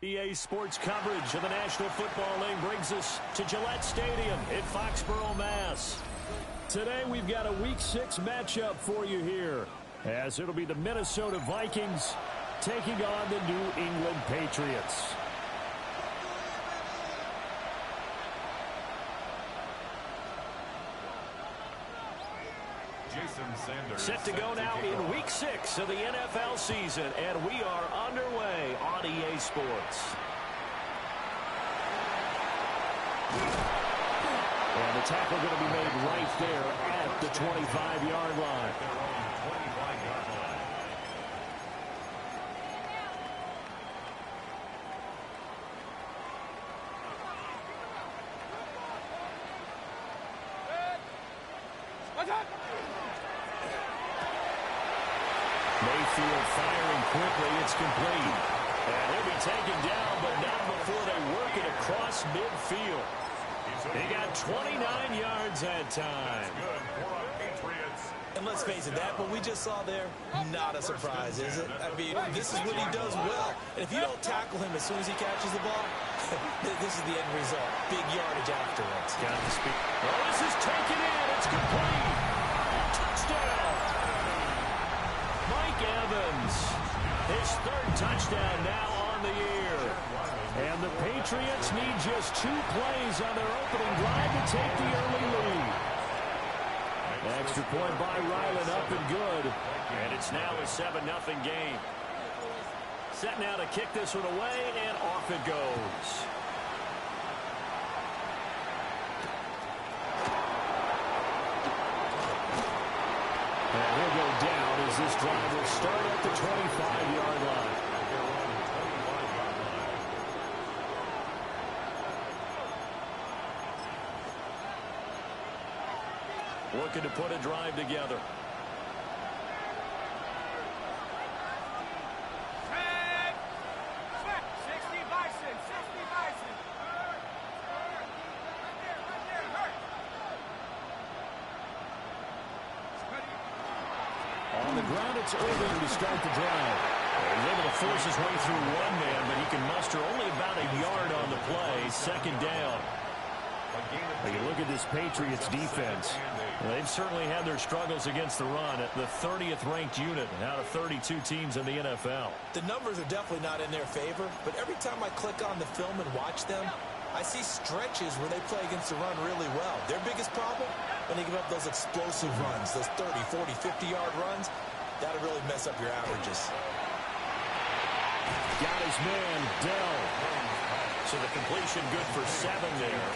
EA Sports coverage of the National Football League brings us to Gillette Stadium in Foxborough, Mass. Today we've got a Week 6 matchup for you here, as it'll be the Minnesota Vikings taking on the New England Patriots. Set to go now in Week 6 of the NFL season, and we are underway on EA Sports. And the tackle going to be made right there at the 25-yard line. Mayfield firing quickly. It's complete. And he'll be taken down, but not before they work it across midfield. He got 29 yards that time. And let's face it, that what we just saw there, not a surprise, is it? I mean, this is what he does well. And if you don't tackle him as soon as he catches the ball, this is the end result. Big yardage afterwards. Got the speed. Oh, this is taken in. It's complete. Touchdown. Mike Evans, his third touchdown now on the year. And the Patriots need just 2 plays on their opening drive to take the early lead. Extra point by Ryland, up and good. And it's now a 7-0 game. Set now to kick this one away, and off it goes. And he'll go down as this drive will start at the 25-yard line. Looking to put a drive together. On the ground, it's Irving to start the drive. He's able to force his way through one man, but he can muster only about a yard on the play. Second down. When you look at this Patriots defense, they've certainly had their struggles against the run at the 30th ranked unit out of 32 teams in the NFL. The numbers are definitely not in their favor, but every time I click on the film and watch them, I see stretches where they play against the run really well. Their biggest problem, when they give up those explosive runs, those 30, 40, 50-yard runs, that'll really mess up your averages. Got his man, Dell. So the completion good for 7 there.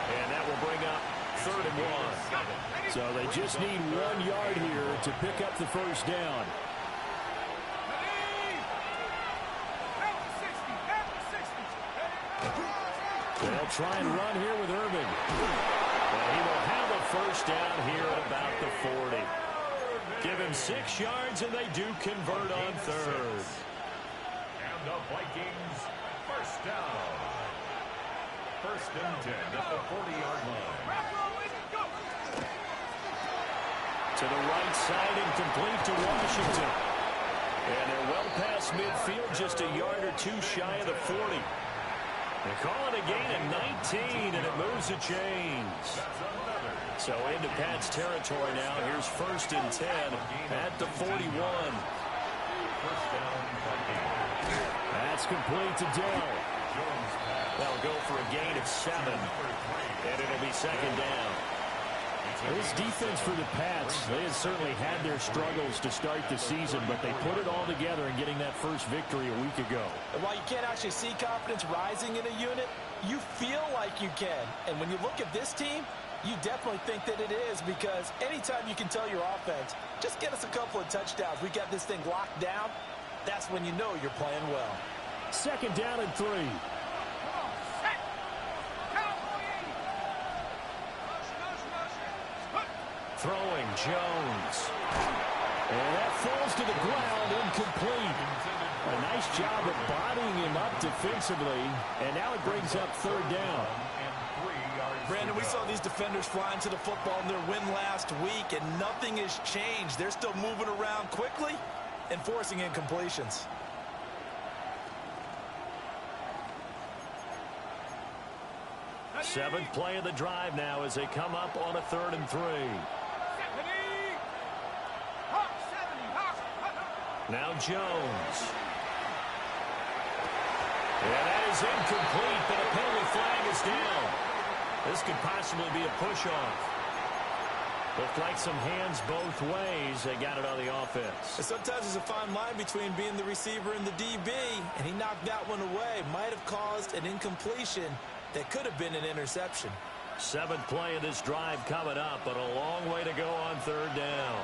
And that will bring up 3rd and 1. So they just need 1 yard here to pick up the first down. They'll try and run here with Irving. And he will have a first down here at about the 40. Give him 6 yards, and they do convert on 3rd. And the Vikings first down. 1st and 10 at the 40-yard line. To the right side and complete to Washington. And they're well past midfield, just a yard or 2 shy of the 40. They call it a gain of 19, and it moves the chains. So into Pat's territory now. Here's 1st and 10 at the 41. That's complete to Dell. They'll go for a gain of 7, and it'll be 2nd down. This defense for the Pats, they have certainly had their struggles to start the season, but they put it all together in getting that first victory a week ago. And while you can't actually see confidence rising in a unit, you feel like you can. And when you look at this team, you definitely think that it is, because anytime you can tell your offense, just get us a couple of touchdowns, we got this thing locked down, that's when you know you're playing well. 2nd down and 3. Throwing Jones. And that falls to the ground, incomplete. A nice job of bodying him up defensively, and now it brings up 3rd down. Brandon, we saw these defenders flying to the football in their win last week, and nothing has changed. They're still moving around quickly and forcing incompletions. Seventh play of the drive now as they come up on a 3rd and 3. Now Jones. And that is incomplete, but a penalty flag is down. This could possibly be a push-off. Looked like some hands both ways. They got it on the offense. Sometimes there's a fine line between being the receiver and the DB, and he knocked that one away. Might have caused an incompletion that could have been an interception. 7th play of this drive coming up, but a long way to go on 3rd down.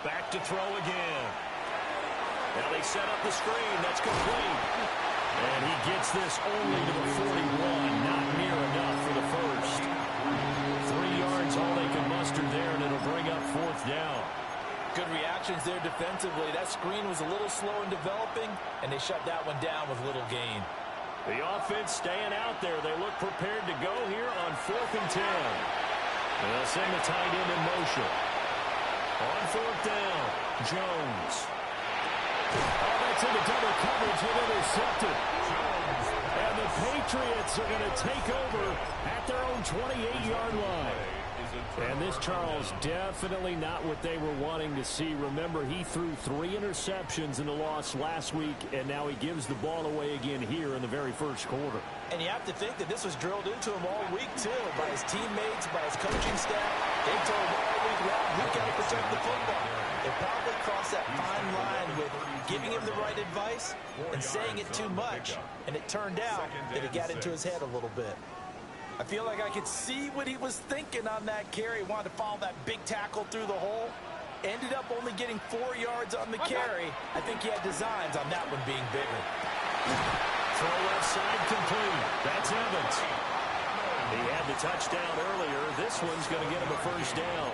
Back to throw again. Now they set up the screen. That's complete. And he gets this only to the 41. Not near enough for the first. 3 yards, all they can muster there, and it'll bring up 4th down. Good reactions there defensively. That screen was a little slow in developing, and they shut that one down with little gain. The offense staying out there. They look prepared to go here on 4th and 10. And they'll send the tight end in motion. On 4th down, Jones. Oh, that's into double coverage and intercepted. And the Patriots are going to take over at their own 28-yard line. And this, Charles, definitely not what they were wanting to see. Remember, he threw 3 interceptions in the loss last week, and now he gives the ball away again here in the very first quarter. And you have to think that this was drilled into him all week, too, by his teammates, by his coaching staff. They told him all week long, we've got to protect the football. They probably crossed that fine line with giving him the right advice and saying it too much. And it turned out that it got into his head a little bit. I feel like I could see what he was thinking on that carry. He wanted to follow that big tackle through the hole. Ended up only getting 4 yards on the carry. I think he had designs on that one being bigger. Throw left side complete. That's Evans. He had the touchdown earlier. This one's going to get him a first down.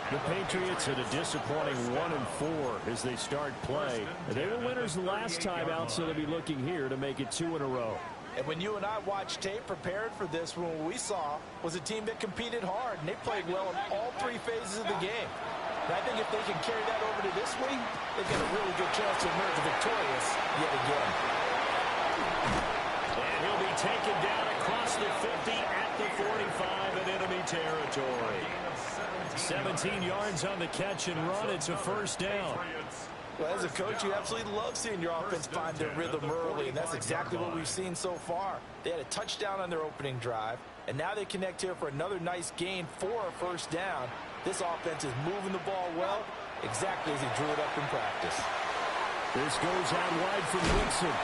The Patriots at a disappointing 1-4 as they start play. They were winners the last time out, so they'll be looking here to make it 2 in a row. And when you and I watched tape prepared for this, what we saw was a team that competed hard, and they played well in all 3 phases of the game. And I think if they can carry that over to this week, they've got a really good chance to emerge victorious yet again. And he'll be taken down across the 50 at the 45 in enemy territory. 17 yards on the catch and run. It's a first down. Well, as a coach, you absolutely love seeing your offense find their rhythm early, and that's exactly what we've seen so far. They had a touchdown on their opening drive, and now they connect here for another nice gain for a first down. This offense is moving the ball well, exactly as he drew it up in practice. This goes out wide from Nixon.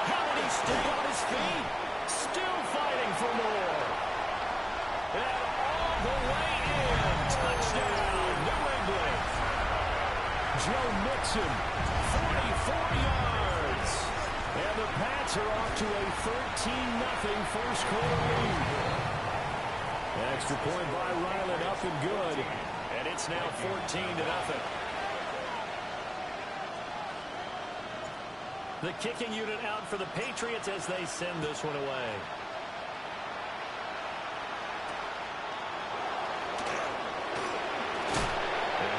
How did he stay on his feet? Still fighting for more. And all the way in. Touchdown, New England. Joe Mixon, 44 yards. And the Pats are off to a 13-0 first quarter lead. Extra point by Ryland, up and good. And it's now 14-0. The kicking unit out for the Patriots as they send this one away.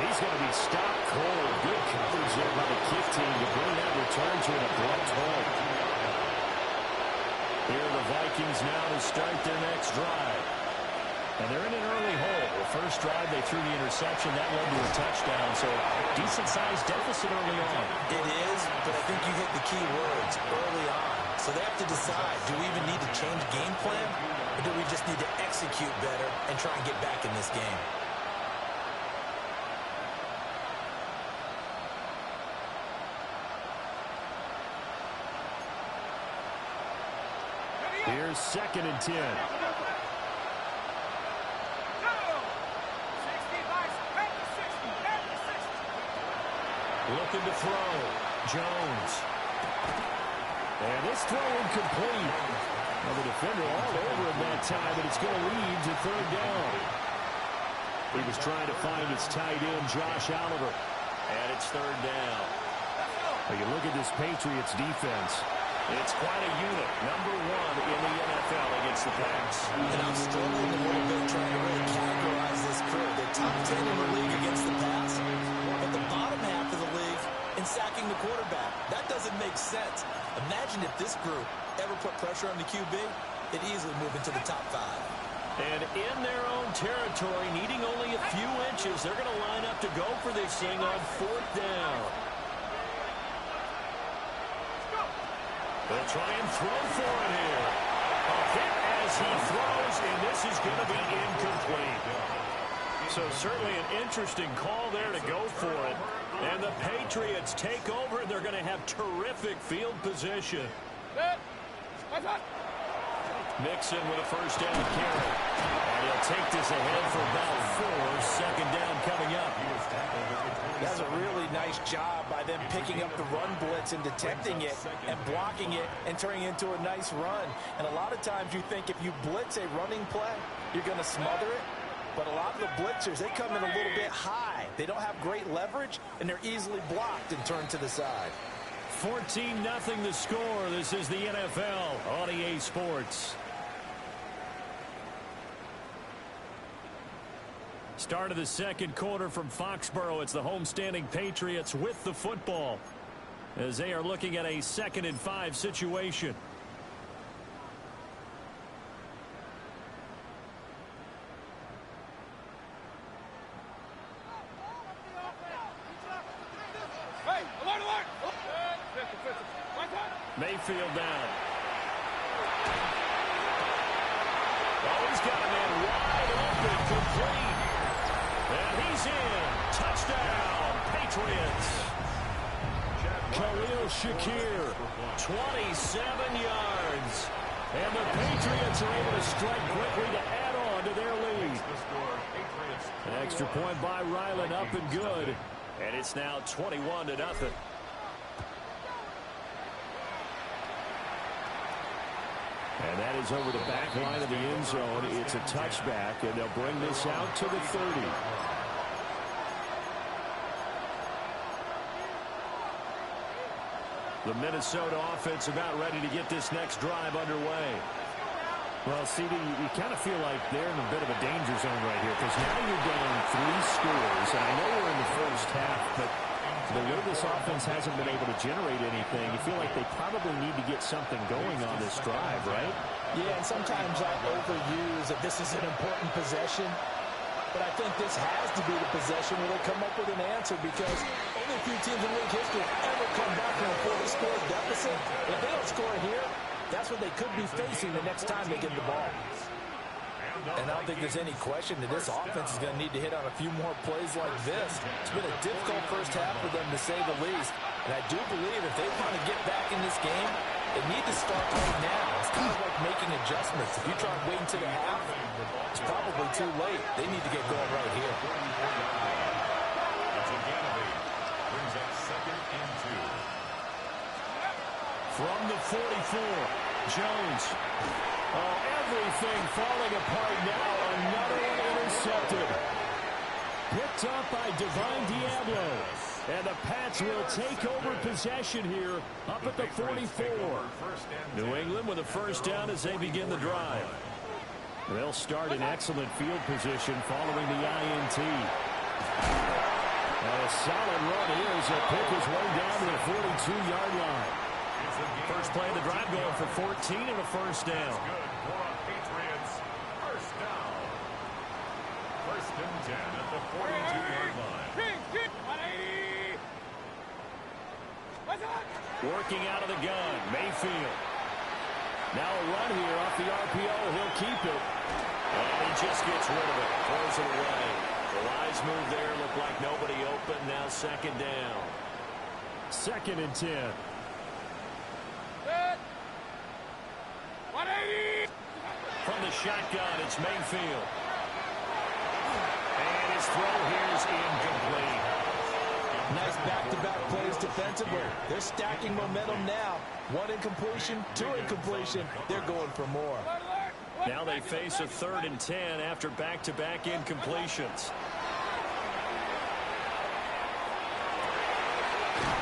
He's going to be stopped cold. Good coverage there by the kick team to bring that return to an abrupt halt. Here are the Vikings now to start their next drive. And they're in an early hole. The first drive, they threw the interception. That led to a touchdown. So decent-sized deficit early on. It is, but I think you hit the key words early on. So they have to decide, do we even need to change game plan? Or do we just need to execute better and try and get back in this game? Here's 2nd and 10. Looking to throw. Jones. And this throw incomplete. Well, the defender all over him that time, but it's going to lead to 3rd down. He was trying to find his tight end, Josh Oliver. And it's 3rd down. Well, you look at this Patriots defense. It's quite a unit. Number 1 in the NFL against the pass. And I'm struggling a little bit trying to really categorize this crew. They're top 10 in the league against the pass, but the bottom half of the league in sacking blocking the quarterback. That doesn't make sense. Imagine if this group ever put pressure on the QB, it'd easily move into the top 5. And in their own territory, needing only a few inches, they're going to line up to go for this thing on 4th down. They'll try and throw for it here. A hit as he throws, and this is going to be incomplete. So certainly an interesting call there to go for it. And the Patriots take over, and they're going to have terrific field position. Mixon with a first down carry. And he'll take this ahead for about 4. Second down coming up. That's a really nice job by them picking up the run blitz and detecting it and blocking it and turning it into a nice run. And a lot of times you think if you blitz a running play, you're going to smother it. But a lot of the blitzers, they come in a little bit high. They don't have great leverage, and they're easily blocked and turned to the side. 14-0 the score. This is the NFL on EA Sports. Start of the second quarter from Foxborough. It's the homestanding Patriots with the football as they are looking at a 2nd and 5 situation. Mayfield down. Oh, he's got a man wide open, complete. And he's in. Touchdown, Patriots. Khalil Shakir, 27 yards. And the Patriots are able to strike quickly to add on to their lead. An extra point by Ryland, up and good. And it's now 21-0. And that is over the back line of the end zone. It's a touchback, and they'll bring this out to the 30. The Minnesota offense about ready to get this next drive underway. Well, CD, you kind of feel like they're in a bit of a danger zone right here because now you're down 3 scores. And I know we're in the first half, but the way this offense hasn't been able to generate anything, you feel like they probably need to get something going on this drive, right? Yeah, and sometimes I overuse that this is an important possession. But I think this has to be the possession where they come up with an answer because only a few teams in league history have ever come back from a 40-score deficit. If they don't score here, that's what they could be facing the next time they get the ball. And I don't think there's any question that this offense is going to need to hit on a few more plays like this. It's been a difficult first half for them, to say the least. And I do believe if they want to get back in this game, they need to start right now. It's kind of like making adjustments. If you try to wait until the half, it's probably too late. They need to get going right here. Brings up 2nd and 2. From the 44, Jones. Oh, everything falling apart now. Another one intercepted. Picked up by Divine Diablo. And the Pats will take over possession here up at the 44. New England with a first down as they begin the drive. They'll start in excellent field position following the INT. And a solid run here as they pick his way down to the 42-yard line. First play of the drive going for 14 and a first down. Patriots, first down. 1st and 10 at the 42-yard line. Working out of the gun, Mayfield. Now a run here off the RPO. He'll keep it. And he just gets rid of it. Throws it away. The wise move there. Looked like nobody open. Now 2nd down. 2nd and 10. From the shotgun, it's Mayfield. And his throw here is incomplete. Nice back-to-back plays defensively. They're stacking momentum now. 1 incompletion, 2 incompletion. They're going for more. Now they face a 3rd and 10 after back-to-back incompletions.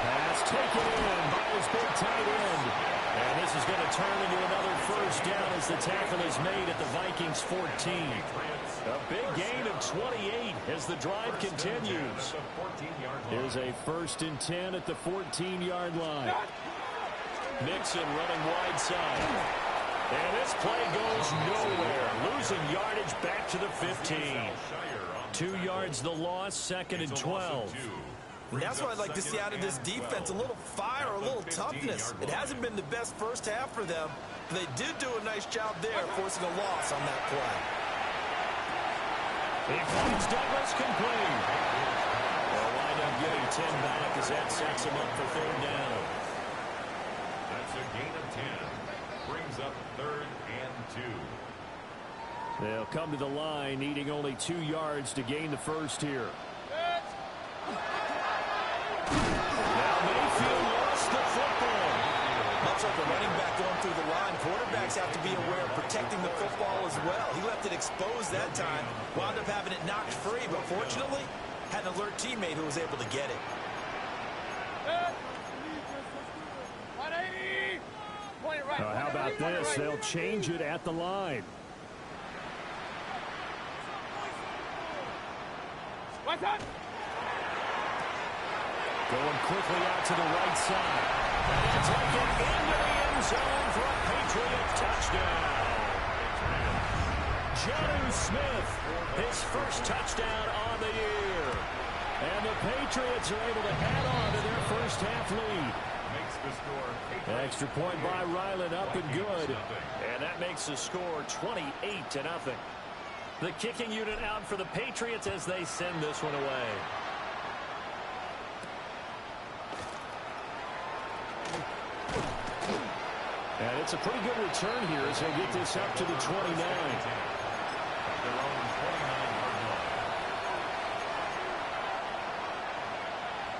Pass taken in by goes big tight end. And this is going to turn into another first down as the tackle is made at the Vikings 14. A big gain of 28 as the drive continues. Here's a 1st and 10 at the 14-yard line. Mixon running wide side. And this play goes nowhere. Losing yardage back to the 15. 2 yards the loss, 2nd and 12. And that's what I'd like to see out of this defense, a little fire, a little toughness. It hasn't been the best first half for them. They did do a nice job there, forcing a loss on that play. He finds Douglas complete. They'll wind up getting 10 back as that sets him up for 3rd down. That's a gain of 10. Brings up 3rd and 2. They'll come to the line, needing only 2 yards to gain the first here. Now Mayfield lost the football. Much like a running back going through the line, quarterbacks have to be aware of protecting the football as well. He left it exposed that time, wound up having it knocked free, but fortunately, had an alert teammate who was able to get it. How about this? They'll change it at the line. Going quickly out to the right side. And it's taken into the end zone for a Patriot touchdown. Jonnu Smith, his first touchdown on the year. And the Patriots are able to add on to their first half lead. Makes the score. Extra point by Ryland, up and good. And that makes the score 28-0. The kicking unit out for the Patriots as they send this one away. And it's a pretty good return here as they get this up to the 29.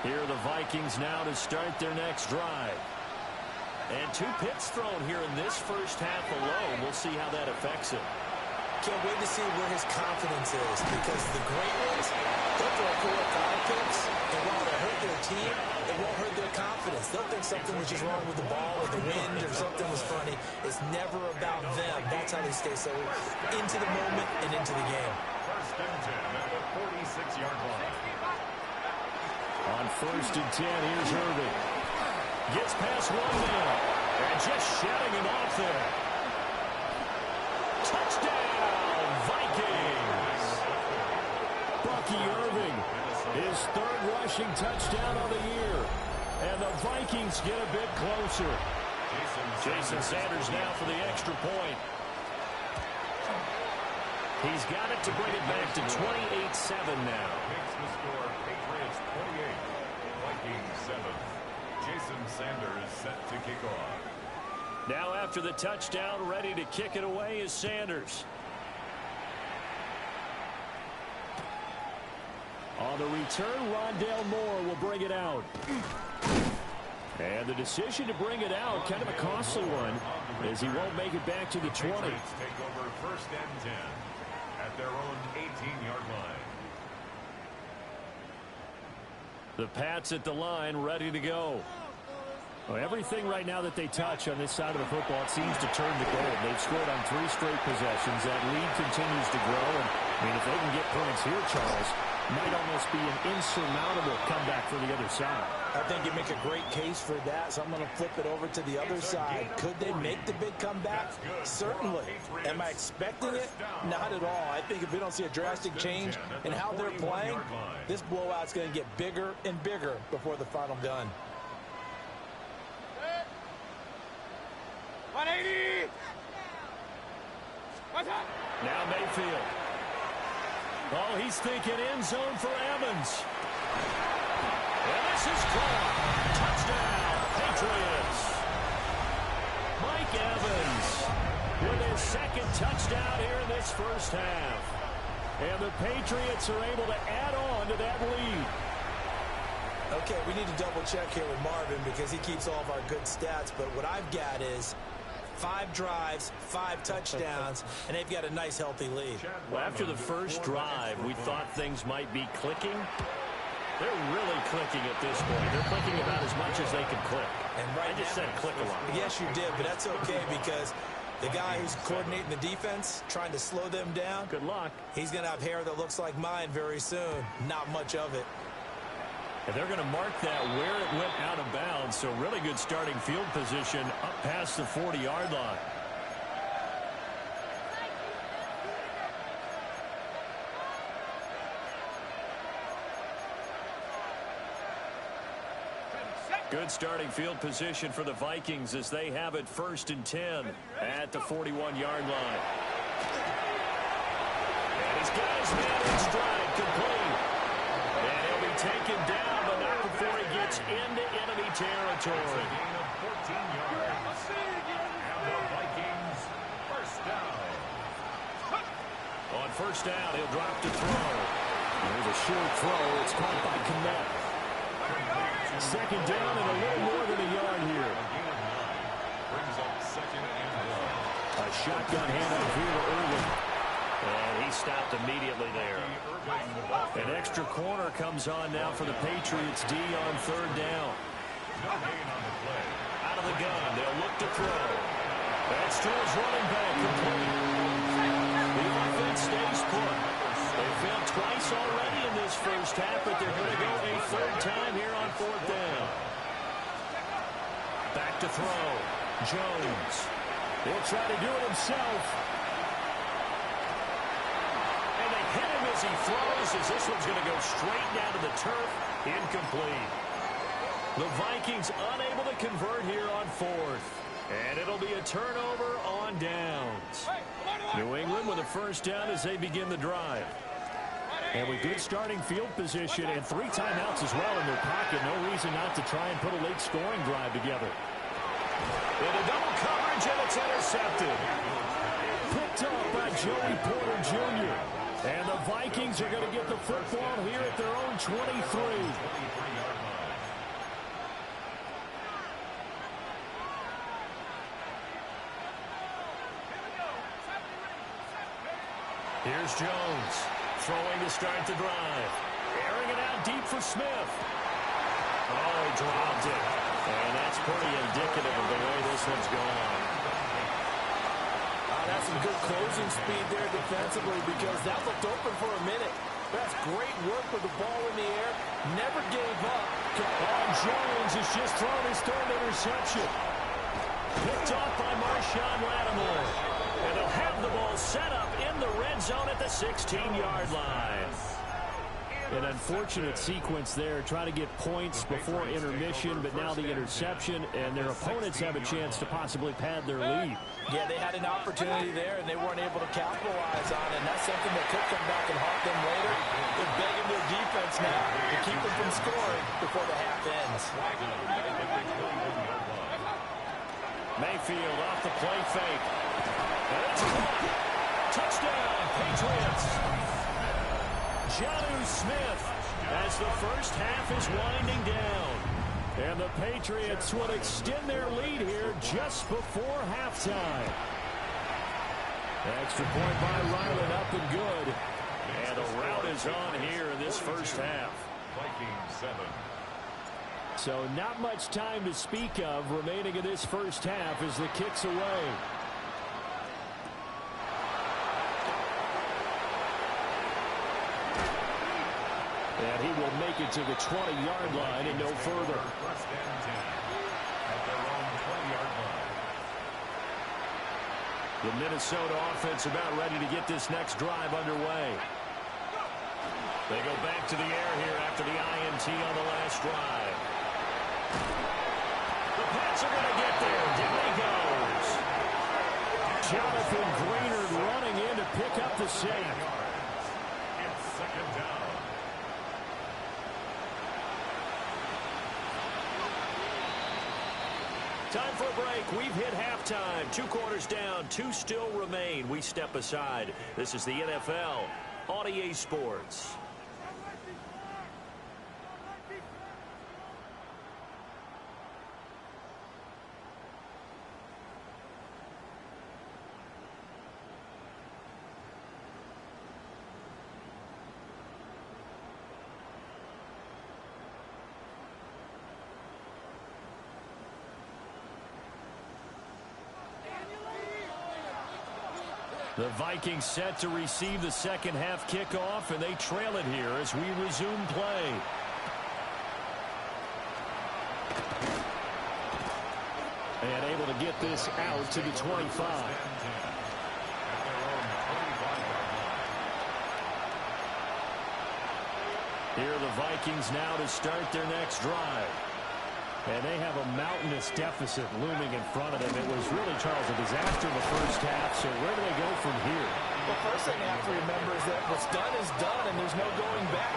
Here are the Vikings now to start their next drive. And 2 picks thrown here in this first half alone. We'll see how that affects him. Can't wait to see where his confidence is, because the great ones, they'll throw 4 or 5 picks, and while they hurt their team, it won't hurt their confidence. They'll think something was just wrong with the ball or the wind or something was funny. It's never about them. That's how they stay so into the moment and into the game. 1st and 10 at the 46-yard line. On 1st and 10, here's Irving. Gets past 1 man, and just shutting him off there. Touchdown, Vikings! Bucky Irving, his 3rd rushing touchdown of the year. And the Vikings get a bit closer. Jason Sanders now for the extra point. He's got it to bring it back to 28-7 now. Makes the score Patriots 28, Vikings 7. Jason Sanders set to kick off. Now after the touchdown, ready to kick it away is Sanders. On the return, Rondale Moore will bring it out. And the decision to bring it out, kind of a costly one, as he won't make it back to the 20. Patriots take over 1st and 10 at their own 18-yard line. The Pats at the line, ready to go. Well, everything right now that they touch on this side of the football, it seems to turn to gold. They've scored on 3 straight possessions. That lead continues to grow. And, I mean, if they can get points here, Charles, might almost be an insurmountable comeback for the other side. I think you make a great case for that, so I'm going to flip it over to the other side. Could they make the big comeback? Certainly. Am I expecting it? Not at all. I think if we don't see a drastic change in how they're playing, this blowout's going to get bigger and bigger before the final gun. 180! Now Mayfield. Oh, he's thinking end zone for Evans. And this is caught. Touchdown, Patriots. Mike Evans with his 2nd touchdown here in this first half. And the Patriots are able to add on to that lead. Okay, we need to double check here with Marvin because he keeps all of our good stats, but what I've got is 5 drives, 5 touchdowns, and they've got a nice, healthy lead. Well, after the first drive, we thought things might be clicking. They're really clicking at this point. They're clicking about as much as they can click. And I just said click a lot. Yes, you did, but that's okay because the guy who's coordinating the defense, trying to slow them down, good luck. He's going to have hair that looks like mine very soon. Not much of it. And they're going to mark that where it went out of bounds. So really good starting field position up past the 40-yard line. Good starting field position for the Vikings as they have it 1st and 10 at the 41-yard line. And he's got his man in stride, complete. And he'll be taken down, but not before he gets into enemy territory. A gain of 14 yards. And the Vikings, first down. On first down, he'll drop to throw. There's a short throw. It's caught by Kmet. Second down and a little more than a yard here. Brings up 2nd and 1. A shotgun handoff here to Irvin. And he stopped immediately there. An extra corner comes on now for the Patriots D on 3rd down. No gain on the play. Out of the gun, they'll look to throw. That's to his running back, complete. The offense stays put. They failed twice already in this first half, but they're going to go a 3rd time here on 4th down. Back to throw. Jones. He'll try to do it himself. And they hit him as he throws, as this one's going to go straight down to the turf. Incomplete. The Vikings unable to convert here on 4th. And it'll be a turnover on downs. New England with a first down as they begin the drive. And with good starting field position and 3 timeouts as well in their pocket, no reason not to try and put a late scoring drive together. And a double coverage, and it's intercepted. Picked up by Joey Porter Jr. And the Vikings are going to get the football here at their own 23. Here's Jones, throwing to start the drive. Airing it out deep for Smith. Oh, he dropped it. And that's pretty indicative of the way this one's gone. That's some good closing speed there defensively because that looked open for a minute. That's great work with the ball in the air. Never gave up. And Jones has just thrown his 3rd interception. Picked off by Marshawn Lattimore. And they'll have the ball set up in the red zone at the 16-yard line. An unfortunate sequence there, trying to get points before intermission, but now the interception, and their opponents have a chance to possibly pad their lead. Yeah, they had an opportunity there, and they weren't able to capitalize on it, and that's something that could come back and haunt them later. They're begging their defense now to keep them from scoring before the half ends. Mayfield off the play fake. And it's caught. Touchdown, Patriots. Jonnu Smith as the first half is winding down. And the Patriots will extend their lead here just before halftime. Extra point by Ryland, up and good. And a rout is on here in this first half. Vikings 7. So not much time to speak of remaining in this first half as the kick's away. And he will make it to the 20-yard line and no further. First and 10 at their own 20-yard line. The Minnesota offense about ready to get this next drive underway. They go back to the air here after the INT on the last drive. The Pats are going to get there. Down he goes. Jonathan Greenard running in to pick up the sack. It's 2nd down. Time for a break. We've hit halftime. 2 quarters down. 2 still remain. We step aside. This is the NFL on EA Sports. The Vikings set to receive the second half kickoff, and they trail it here as we resume play. And able to get this out to the 25. Here are the Vikings now to start their next drive. And they have a mountainous deficit looming in front of them. It was really, Charles, a disaster in the first half. So where do they go from here? The first thing you have to remember is that what's done is done, and there's no going back.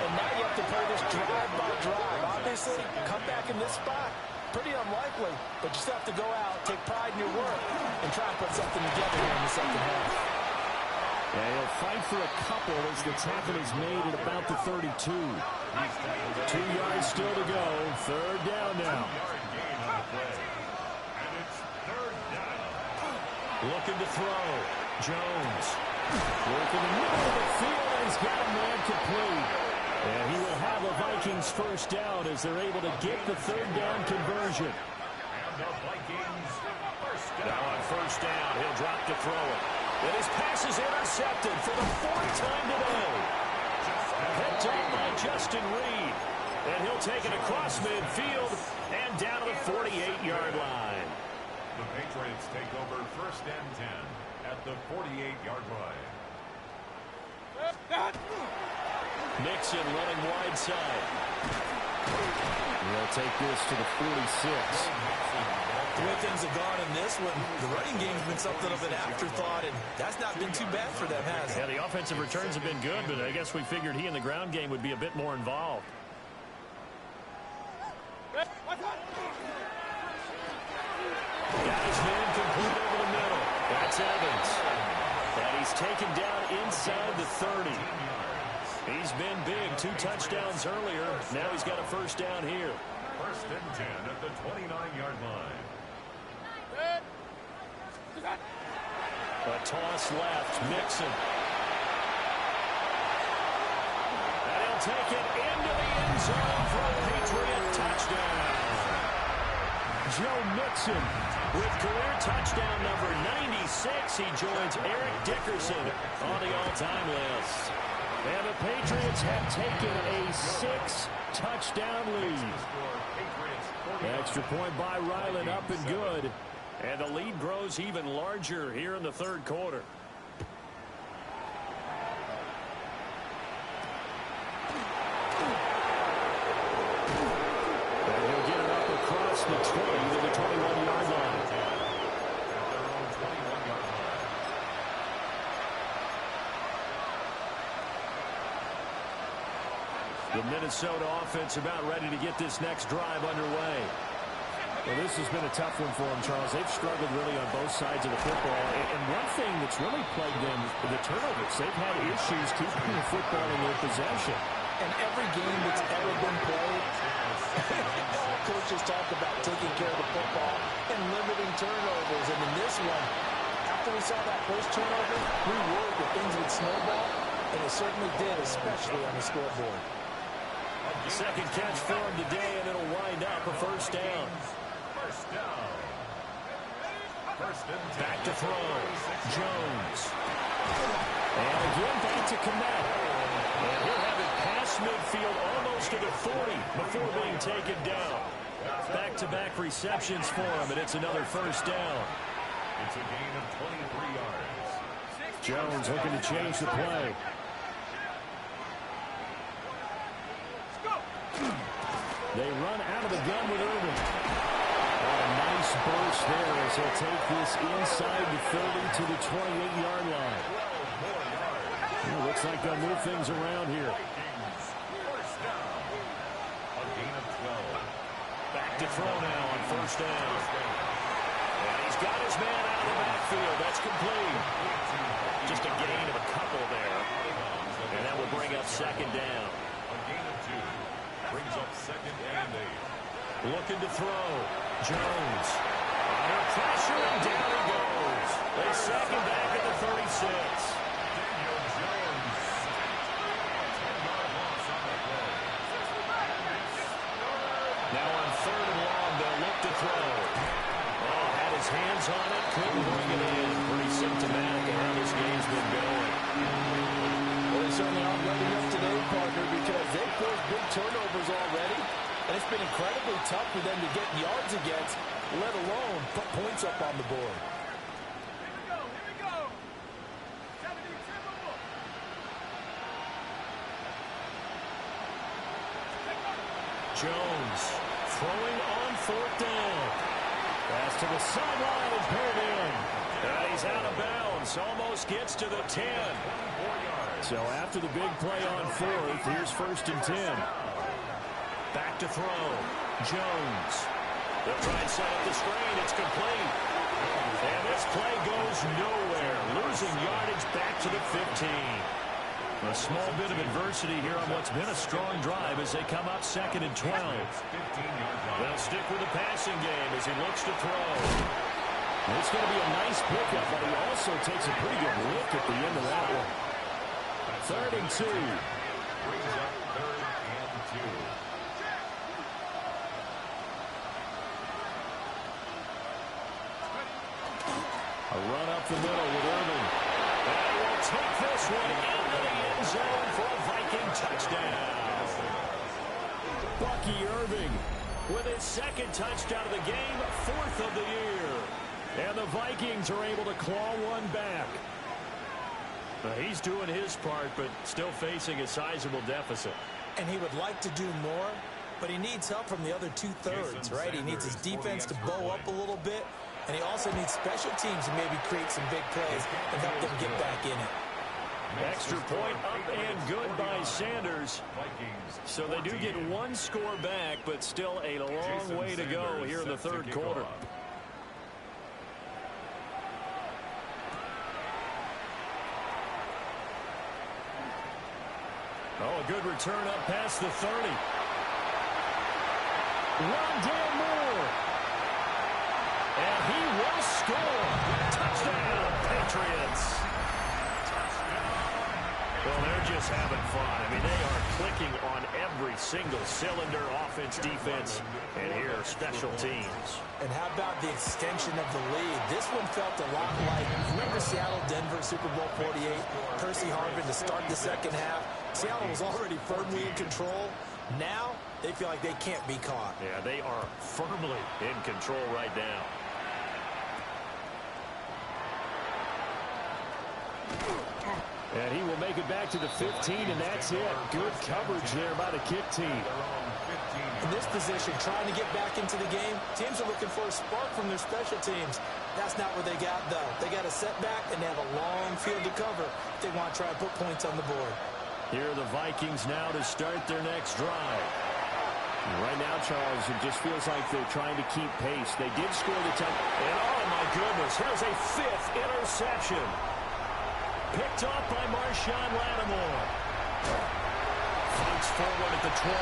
And now you have to play this drive by drive. Obviously, come back in this spot, pretty unlikely. But you still have to go out, take pride in your work, and try and put something together here in the second half. Yeah, he'll fight for a couple as the tackle is made at about the 32. 2 yards still to go. Third down now. Looking to throw. Jones. Working the middle of the field, and he's got a man complete. And he will have the Vikings first down as they're able to get the third down conversion. Now on first down, he'll drop to throw it. And his pass is intercepted for the 4th time today. Picked up by Justin Reed. And he'll take it across midfield and down to the 48-yard line. The Patriots take over 1st and 10 at the 48-yard line. Nixon running wide side. He'll take this to the 46. The way things have gone in this one, the running game's been something of an afterthought, and that's not been too bad for them, has it? Yeah, the offensive returns have been good, but I guess we figured he in the ground game would be a bit more involved. Got his man complete over the middle. That's Evans. And he's taken down inside the 30. He's been big. 2 touchdowns earlier. Now he's got a first down here. 1st and 10 at the 29-yard line. A toss left. Mixon. And he'll take it into the end zone for a Patriot touchdown. Joe Mixon with career touchdown number 96. He joins Eric Dickerson on the all-time list. And the Patriots have taken a 6-touchdown lead. Extra point by Ryland up and good. And the lead grows even larger here in the third quarter. And he'll get it up across the 20 to the 21-yard line. The Minnesota offense about ready to get this next drive underway. Well, this has been a tough one for them, Charles. They've struggled really on both sides of the football. And one thing that's really plagued them, the turnovers. They've had issues keeping the football in their possession. And every game that's ever been played, coaches talk about taking care of the football and limiting turnovers. And in this one, after we saw that first turnover, we worried that things would snowball, and it certainly did, especially on the scoreboard. Second catch for him today, and it'll wind up a first down. First down. Back to throw. Jones. And again back to Komet. And he'll have it past midfield almost to the 40 before being taken down. Back-to-back receptions for him, and it's another first down. It's a gain of 23 yards. Jones looking to change the play. They run out of the gun with Irvin. A nice burst there as he'll take this inside the 30 to the 28-yard line. Looks like they'll move things around here. First down. A gain of 12. Back to throw now on first down. And he's got his man out of the backfield. That's complete. Just a gain of a couple there. And that will bring up second down. A gain of 2. Brings up 2nd and 8. Looking to throw. Jones. Under pressure, and down he goes. They sack him back at the 36. Daniel Jones. 10-yard loss on the play. Now on 3rd and long, they'll look to throw. Oh, had his his hands on it, couldn't bring it in. Pretty symptomatic of how this game's been going. Well, they certainly aren't letting up today, partner, because they've forced big turnovers already, and it's been incredibly tough for them to get yards against, let alone put points up on the board. Jones throwing on 4th down. Pass to the sideline and paired in. And he's out of bounds. Almost gets to the 10. So after the big play on 4th, here's 1st and 10. Back to throw. Jones. They'll try and set up the screen. It's complete. And this play goes nowhere. Losing yardage back to the 15. A small bit of adversity here on what's been a strong drive as they come up 2nd and 12. They'll stick with the passing game as he looks to throw. It's going to be a nice pickup, but he also takes a pretty good lick at the end of that one. 3rd and 2. Brings up 3rd and 2. A run up the middle with Irving. And we'll take this one into the end zone for a Viking touchdown. Bucky Irving with his 2nd touchdown of the game, 4th of the year. And the Vikings are able to claw one back. He's doing his part, but still facing a sizable deficit. And he would like to do more, but he needs help from the other 2/3, right? He needs his defense to bow up a little bit, and he also needs special teams to maybe create some big plays and help them get back in it. Extra point up and good by Sanders. So they do get one score back, but still a long way to go here in the 3rd quarter. Oh, a good return up past the 30. Rondale Moore. And he will score. Touchdown, Patriots. Well, they're just having fun. I mean, they are clicking on every single cylinder, offense, defense, and here, special teams. And how about the extension of the lead? This one felt a lot like, remember Seattle-Denver Super Bowl 48? Percy Harvin to start the 2nd half. Seattle was already firmly in control. Now, they feel like they can't be caught. Yeah, they are firmly in control right now. And he will make it back to the 15, and that's it. Good coverage there by the kick team. In this position, trying to get back into the game, teams are looking for a spark from their special teams. That's not what they got, though. They got a setback, and they have a long field to cover if they want to try and put points on the board. Here are the Vikings now to start their next drive. Right now, Charles, it just feels like they're trying to keep pace. They did score the touchdown. And oh, my goodness, here's a 5th interception. Picked off by Marshawn Lattimore. Fights forward at the 20.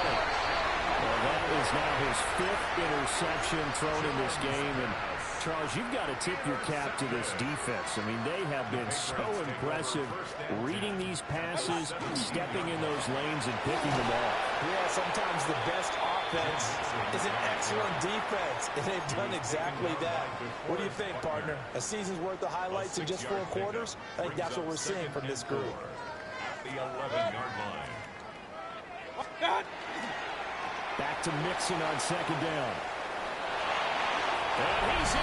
Well, that is now his 5th interception thrown in this game. And, Charles, you've got to tip your cap to this defense. I mean, they have been so impressive reading these passes, stepping in those lanes, and picking them off. Yeah, sometimes the best offense is an excellent defense, and they've done exactly that. What do you think, partner? A season's worth of highlights in just 4 quarters? I think that's what we're seeing from this group. The 11-yard line. Back to Mixon on 2nd down. And he's in.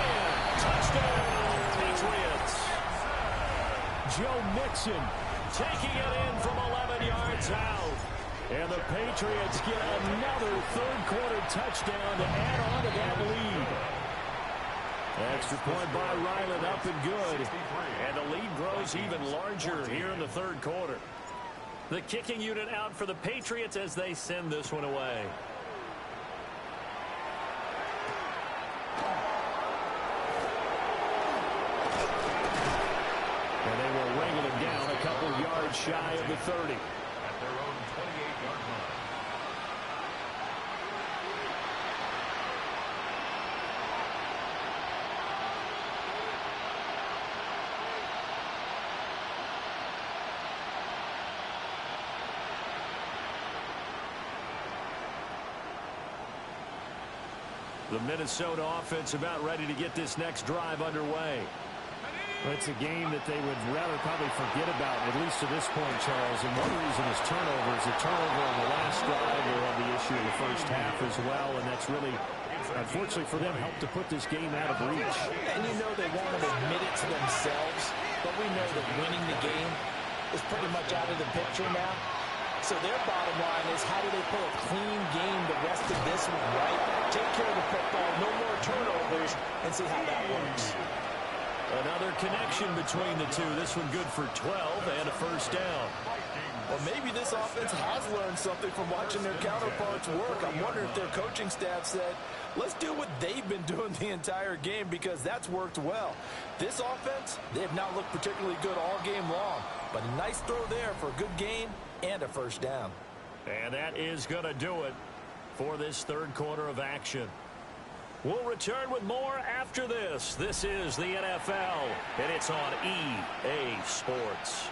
Touchdown, Patriots. Joe Mixon taking it in from 11 yards out. And the Patriots get another 3rd quarter touchdown to add on to that lead. Extra point by Ryland, up and good. And the lead grows even larger here in the 3rd quarter. The kicking unit out for the Patriots as they send this one away. And they will wrangle him down a couple yards shy of the 30. At their own 28-yard line. The Minnesota offense about ready to get this next drive underway. It's a game that they would rather probably forget about, at least to this point, Charles. And one reason is turnovers. A turnover on the last drive, they had the issue in the first half as well, and that's really, unfortunately for them, helped to put this game out of reach. And you know they won't admit it to themselves, but we know that winning the game is pretty much out of the picture now. So their bottom line is, how do they play a clean game the rest of this one, right? Take care of the football, no more turnovers, and see how that works. Another connection between the two. This one good for 12 and a first down. Well, maybe this offense has learned something from watching their counterparts work. I'm wondering if their coaching staff said, let's do what they've been doing the entire game, because that's worked well. This offense, they have not looked particularly good all game long, but a nice throw there for a good gain and a first down. And that is going to do it for this third quarter of action. We'll return with more after this. This is the NFL, and it's on EA Sports.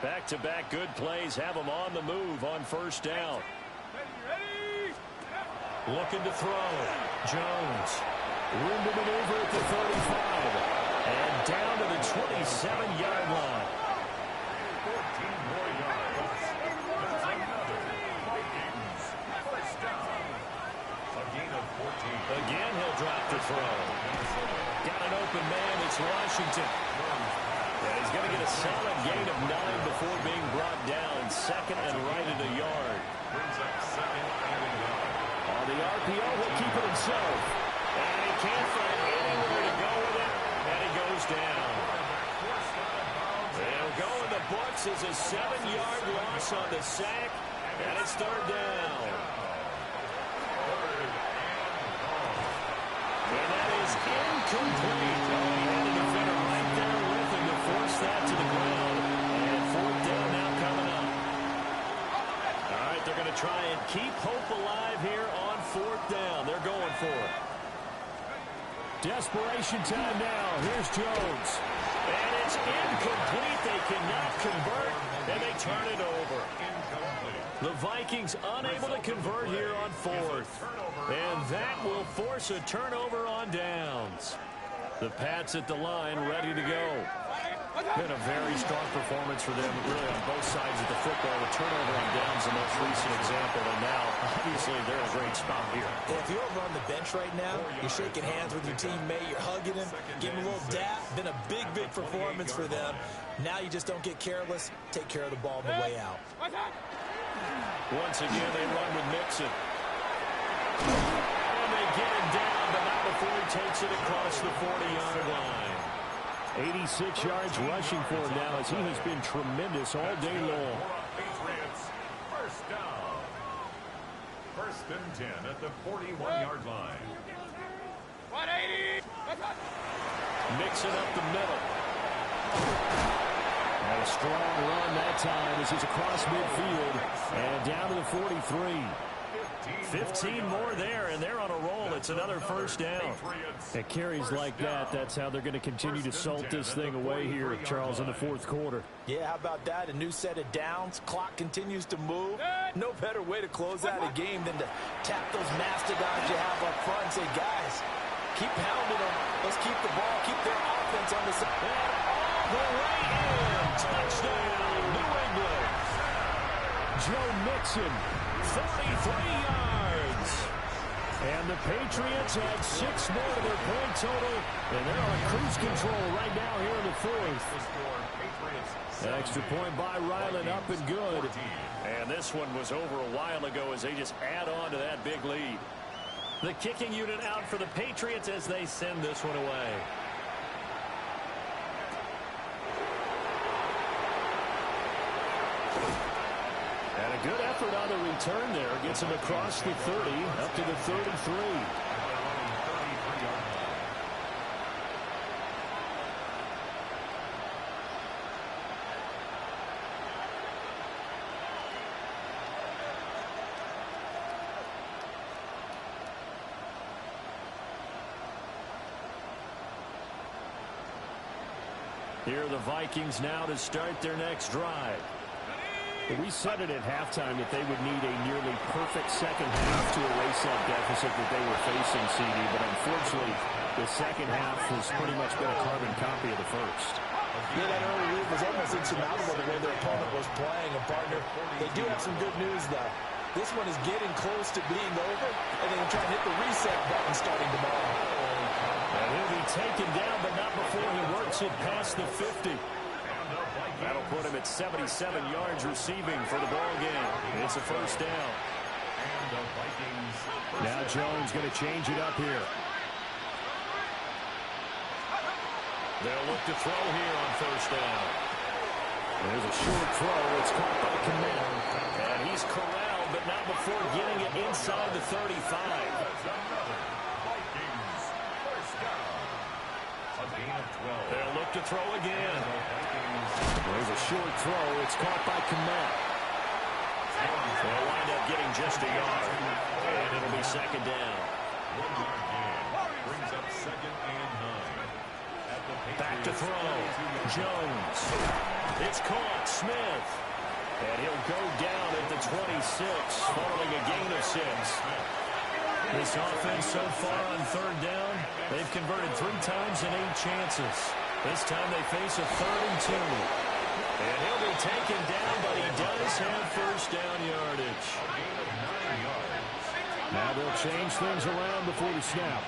Back-to-back good plays have them on the move on first down. Looking to throw. Jones. Room to maneuver at the 35. And down to the 27-yard line. 14 more yards. That's another Vikings first down. A gain of 14. Again, he'll drop the throw. Got an open man. It's Washington. And he's going to get a solid gain of 9 before being brought down. Second and right at a yard. Brings up second and a yard. On the RPO, he'll keep it himself. And he can't find anywhere to go with it. And he goes down. They'll go in the books as a 7-yard loss on the sack. And it's third down. And that is incomplete. He had a defender right there with him to force that to the ground. And fourth down now coming up. All right, they're going to try and keep hope alive here on fourth down. They're going for it. Desperation time now. Here's Jones. And it's incomplete. They cannot convert, and they turn it over. The Vikings unable to convert here on fourth. And that will force a turnover on downs. The Pats at the line ready to go. Been a very strong performance for them, really, on both sides of the football. The turnover on downs, the most recent example, and now, obviously, they're in a great spot here. If you're over on the bench right now, you're shaking hands with your teammate, you're hugging him, giving him a little dap. Been a big, big performance for them. Now you just don't get careless. Take care of the ball on the way out. Once again, they run with Mixon. And they get him down, but not before he takes it across the 40-yard line. 86 yards rushing for him now, as he has been tremendous all day long. Patriots first down. First and 10 at the 41-yard line. 180. Mixing up the middle. And a strong run that time as he's across midfield and down to the 43. 15 more there, and they're on a roll. It's another first down. At carries like that, that's how they're going to continue to salt this thing away here, Charles, in the fourth quarter. Yeah, how about that? A new set of downs. Clock continues to move. No better way to close out a game than to tap those mastodons you have up front and say, guys, keep pounding them. Let's keep the ball, keep their offense on the side. And all the way in. Touchdown, New England. Joe Mixon, 43 yards. And the Patriots had 6 more to their point total, and they're on cruise control right now here in the fourth. Extra point by Ryland, up and good. And this one was over a while ago as they just add on to that big lead. The kicking unit out for the Patriots as they send this one away. And a good effort on the return there. Gets him across the 30, up to the 33. Here are the Vikings now to start their next drive. We said it at halftime that they would need a nearly perfect second half to erase that deficit that they were facing, CD, but unfortunately, the second half has pretty much been a carbon copy of the first. Yeah, that early lead was almost insurmountable the way their opponent was playing. And, partner, they do have some good news, though. This one is getting close to being over, and they can try and hit the reset button starting tomorrow. And he'll be taken down, but not before he works it past the 50. That'll put him at 77 yards receiving for the ball game. It's a first down. Now Jones going to change it up here. They'll look to throw here on first down. There's a short throw. It's caught by Kmet. And he's corralled, but not before getting it inside the 35. They'll look to throw again. There's a short throw. It's caught by Kmet. They'll wind up getting just a yard. And it'll be second down. Brings up second and 9. Back to throw. Jones. It's caught. Smith. And he'll go down at the 26, following a gain of 6. This offense so far on third down, they've converted 3 times and 8 chances. This time they face a 3rd and 2. And he'll be taken down, but he does have first down yardage. Now they'll change things around before the snap.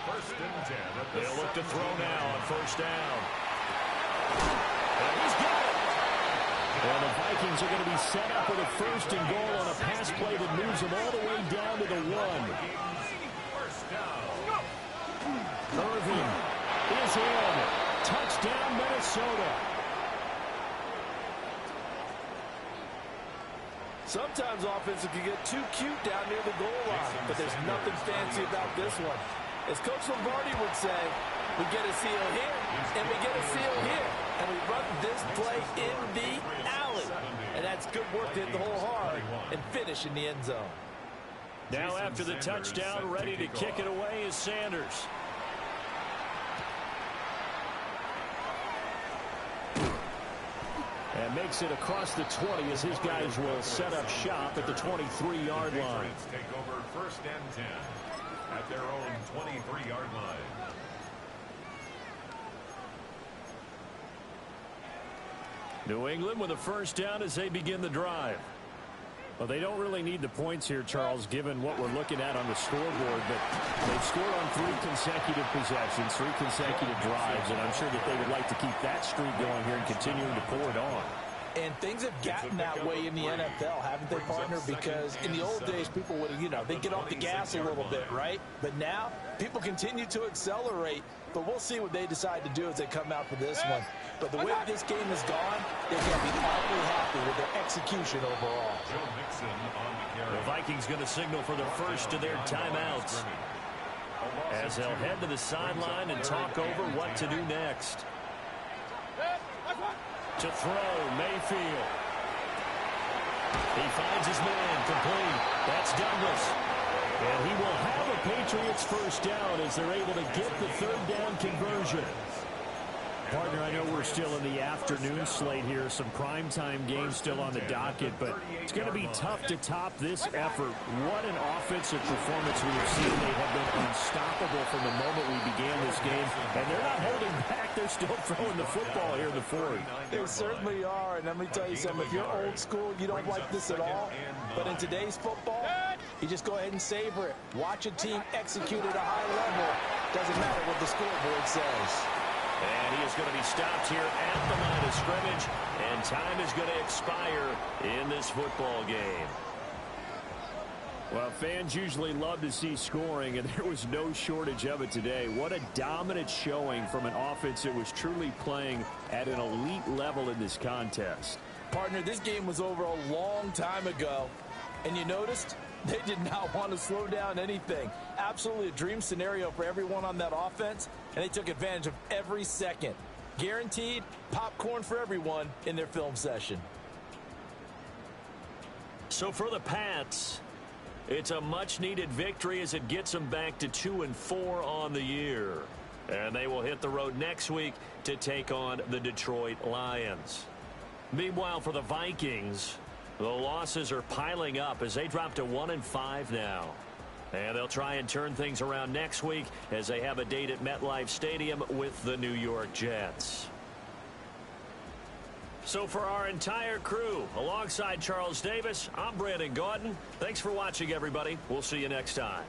First and 10. They'll look to throw now on first down. And he's got it. Well, the Vikings are going to be set up with a first and goal on a pass play that moves them all the way down to the 1. Irving is in. Touchdown, Minnesota. Sometimes offenses can get too cute down near the goal line, but there's nothing fancy about this one. As Coach Lombardi would say, we get a seal here, and we get a seal here, and we run this play in the alley. And that's good work to hit the hole hard and finish in the end zone. Now after the touchdown, ready to kick it away is Sanders. And makes it across the 20 as his guys will set up shop at the 23-yard line. Take over first and 10 at their own 23-yard line. New England with a first down as they begin the drive. Well, they don't really need the points here, Charles, given what we're looking at on the scoreboard. But they've scored on 3 consecutive possessions, 3 consecutive drives, and I'm sure that they would like to keep that streak going here and continuing to pour it on. And things have gotten that way in the NFL, haven't they, partner? Because in the old days, people would, they'd get off the gas a little bit, right? But now, people continue to accelerate. But we'll see what they decide to do as they come out for this one. But the way this game has gone, they're going to be awfully happy with their execution overall. The Vikings going to signal for the first of their timeouts, as they'll head to the sideline and talk over what to do next. To throw, Mayfield. He finds his man, complete. That's Douglas. And he will have a Patriots first down as they're able to get the third down conversion. Partner, I know we're still in the afternoon slate here. Some primetime games still on the docket, but it's going to be tough to top this effort. What an offensive performance we have seen. They have been unstoppable from the moment we began this game, and they're not holding back. They're still throwing the football here in the fourth. They certainly are, and let me tell you something. If you're old school, you don't like this at all. But in today's football, you just go ahead and savor it. Watch a team execute at a high level. Doesn't matter what the scoreboard says. And he is going to be stopped here at the line of scrimmage, and time is going to expire in this football game. Well, fans usually love to see scoring, and there was no shortage of it today. What a dominant showing from an offense that was truly playing at an elite level in this contest. Partner, this game was over a long time ago, and you noticed they did not want to slow down anything. Absolutely a dream scenario for everyone on that offense, and they took advantage of every second. Guaranteed popcorn for everyone in their film session. So for the Pats, it's a much-needed victory as it gets them back to 2-4 on the year. And they will hit the road next week to take on the Detroit Lions. Meanwhile, for the Vikings, the losses are piling up as they drop to 1-5 now. And they'll try and turn things around next week as they have a date at MetLife Stadium with the New York Jets. So for our entire crew, alongside Charles Davis, I'm Brandon Gaudin. Thanks for watching, everybody. We'll see you next time.